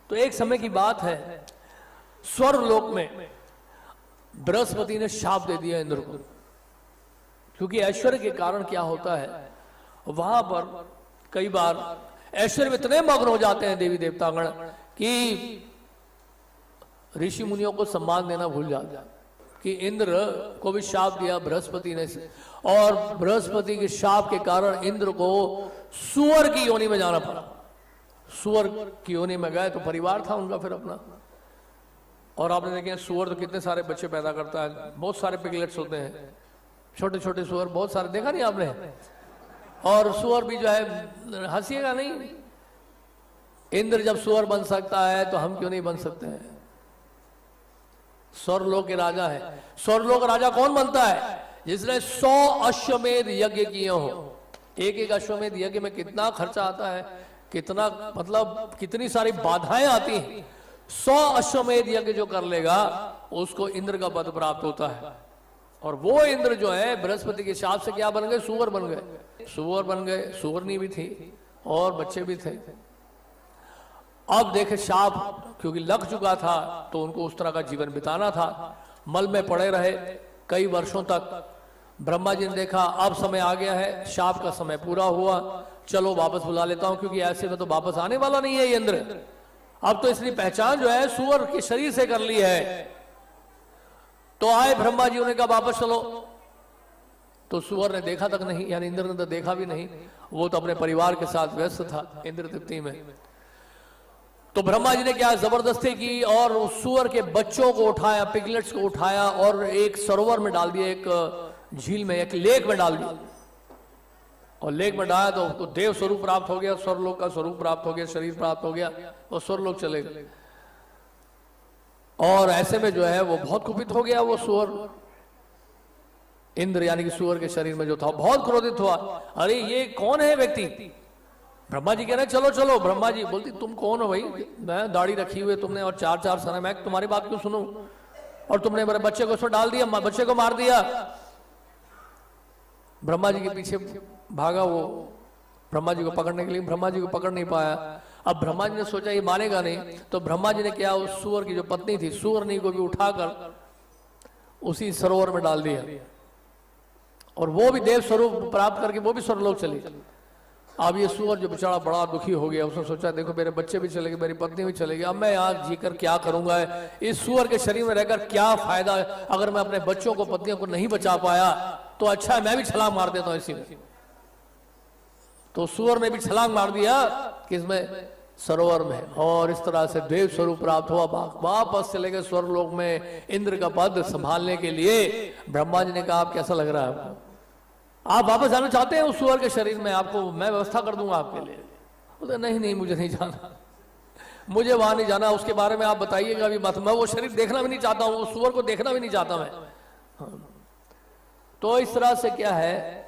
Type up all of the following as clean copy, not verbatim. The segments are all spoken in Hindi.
तो एक समय की बात है, स्वर्ग लोक में बृहस्पति ने शाप दे दिया इंद्र को, क्योंकि ऐश्वर्य के कारण क्या होता है, वहां पर कई बार ऐश्वर्य में इतने मग्न हो जाते हैं देवी देवतागण कि ऋषि मुनियों को सम्मान देना भूल जाते हैं। कि इंद्र को भी शाप दिया बृहस्पति ने, और बृहस्पति के शाप के कारण इंद्र को सुअर की योनि में जाना पड़ा। सुअर की योनि में गए तो परिवार था उनका फिर अपना, और आपने देखे सुअर तो कितने सारे बच्चे पैदा करता है, बहुत सारे पिगलेट्स होते हैं, छोटे छोटे सुअर बहुत सारे, देखा नहीं आपने? और सुअर भी जो है, हंसीएगा नहीं, इंद्र जब सुअर बन सकता है तो हम क्यों नहीं बन सकते हैं? स्वर्गलोक के राजा है। स्वर्गलोक राजा कौन बनता है? जिसने 100 अश्वमेध यज्ञ किए हो। एक एक अश्वमेध यज्ञ में कितना खर्चा आता है, कितना मतलब कितनी सारी बाधाएं आती हैं। 100 अश्वमेध यज्ञ जो कर लेगा उसको इंद्र का पद प्राप्त होता है। और वो इंद्र जो है बृहस्पति के शाप से क्या बन गए? सुअर बन गए। सुअर बन गए, सुअरनी भी थी और बच्चे भी थे। अब देखे शाप क्योंकि लग चुका था तो उनको उस तरह का जीवन बिताना था, मल में पड़े रहे कई वर्षों तक। ब्रह्मा जी ने देखा अब समय आ गया है, शाप का समय पूरा हुआ, चलो वापस बुला लेता हूं, क्योंकि ऐसे में तो वापस आने वाला नहीं है ये इंद्र। अब तो इसकी पहचान जो है सुअर के शरीर से कर ली है। तो आए ब्रह्मा जी, उन्होंने कहा वापस चलो। तो सुअर ने देखा तक नहीं, यानी इंद्र ने तो देखा भी नहीं, वो तो अपने परिवार के साथ व्यस्त था इंद्र तृप्ति में। तो ब्रह्मा जी ने क्या जबरदस्ती की और उस सुअर के बच्चों को उठाया, पिगलेट्स को उठाया और एक सरोवर में डाल दिया, एक झील में, एक लेक में डाल दिया। और लेक में डाला तो देव स्वरूप प्राप्त हो गया, स्वर्गलोक का स्वरूप प्राप्त हो गया, शरीर प्राप्त हो गया और स्वर्गलोक चले गए। और ऐसे में जो है वो बहुत कुपित हो गया वो सुअर, इंद्र यानी कि सुअर के शरीर में जो था, बहुत क्रोधित हुआ। अरे ये कौन है व्यक्ति? ब्रह्मा जी कह रहे चलो चलो। ब्रह्मा जी बोलती तुम कौन हो भाई? मैं दाढ़ी रखी हुई है तुमने और 4 सर, मैं तुम्हारी बात क्यों सुनूं? और तुमने मेरे बच्चे को उसमें डाल दिया, बच्चे को मार दिया। ब्रह्मा जी के पीछे भागा वो ब्रह्मा जी को पकड़ने के लिए, ब्रह्मा जी को पकड़ नहीं पाया। अब ब्रह्मा जी ने सोचा ये मानेगा नहीं, तो ब्रह्मा जी ने क्या, उस सुअर की जो पत्नी थी सुअरनी को भी उठाकर उसी सरोवर में डाल दिया, और वो भी देव स्वरूप प्राप्त करके वो भी स्वर्गलोक चली। अब ये सुअर जो बेचारा बड़ा दुखी हो गया, उसने सोचा देखो मेरे बच्चे भी चले गए, मेरी पत्नी भी चले गई, अब मैं यहाँ जीकर क्या करूंगा? इस सुअर के शरीर में रहकर क्या फायदा? अगर मैं अपने बच्चों को, पत्नियों को नहीं बचा पाया तो अच्छा है मैं भी छलांग मार देता हूं इसी में। तो सुअर ने भी छलांग मार दिया किसमें? सरोवर में। और इस तरह से देव स्वरूप प्राप्त हुआ, वापस चले गए स्वर्गलोक में इंद्र का पद संभालने के लिए। ब्रह्मा जी ने कहा आप कैसा लग रहा है आपको? आप वापस जाना चाहते हैं उस सुअर के शरीर में? आपको मैं व्यवस्था कर दूंगा आपके लिए। बोले नहीं नहीं मुझे नहीं जाना, मुझे वहां नहीं जाना, उसके बारे में आप बताइएगा भी मत, मैं वो शरीर देखना भी नहीं चाहता हूं, उस सुअर को देखना भी नहीं चाहता मैं। तो इस तरह से क्या है,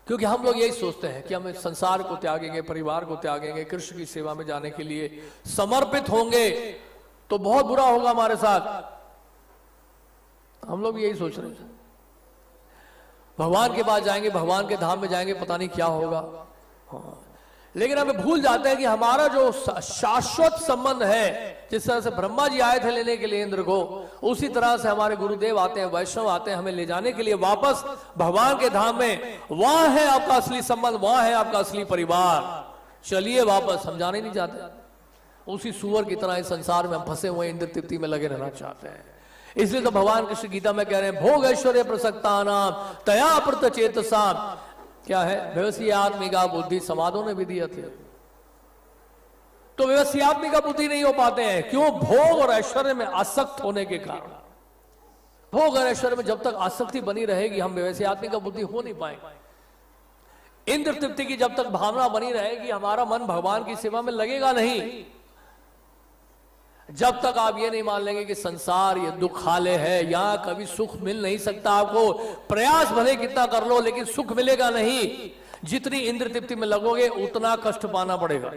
क्योंकि हम लोग यही सोचते हैं कि हम संसार को त्यागेंगे, परिवार को त्यागेंगे, कृष्ण की सेवा में जाने के लिए समर्पित होंगे तो बहुत बुरा होगा हमारे साथ। हम लोग यही सोच रहे हैं, भगवान के पास जाएंगे, भगवान के धाम में जाएंगे, पता नहीं क्या होगा। हाँ। लेकिन हमें भूल जाते हैं कि हमारा जो शाश्वत संबंध है, जिस तरह से ब्रह्मा जी आए थे लेने के लिए इंद्र को, उसी तरह से हमारे गुरुदेव आते हैं, वैष्णव आते हैं हमें ले जाने के लिए वापस भगवान के धाम में। वहां है आपका असली संबंध, वहां है आपका असली परिवार। चलिए वापस, हम जाने नहीं चाहते। उसी सुअर की तरह इस संसार में हम फंसे हुए इंद्र तृप्ति में लगे रहना चाहते हैं। इसलिए तो भगवान कृष्ण गीता में कह रहे हैं भोग ऐश्वर्य प्रसक्ता नाम तया प्रत चेतसा, क्या है, व्यवसायत्मिका बुद्धि समाधों ने भी दिया थे। तो व्यवसायत्मिका बुद्धि नहीं हो पाते हैं, क्यों? भोग और ऐश्वर्य में आसक्त होने के कारण। भोग और ऐश्वर्य में जब तक आसक्ति बनी रहेगी हम व्यवसायत्मिका बुद्धि हो नहीं पाएंगे। इंद्र तृप्ति की जब तक भावना बनी रहेगी हमारा मन भगवान की सेवा में लगेगा नहीं। जब तक आप ये नहीं मान लेंगे कि संसार ये दुखालय है, यहां कभी सुख मिल नहीं सकता आपको, प्रयास भले कितना कर लो लेकिन सुख मिलेगा नहीं। जितनी इंद्र तृप्ति में लगोगे उतना कष्ट पाना पड़ेगा।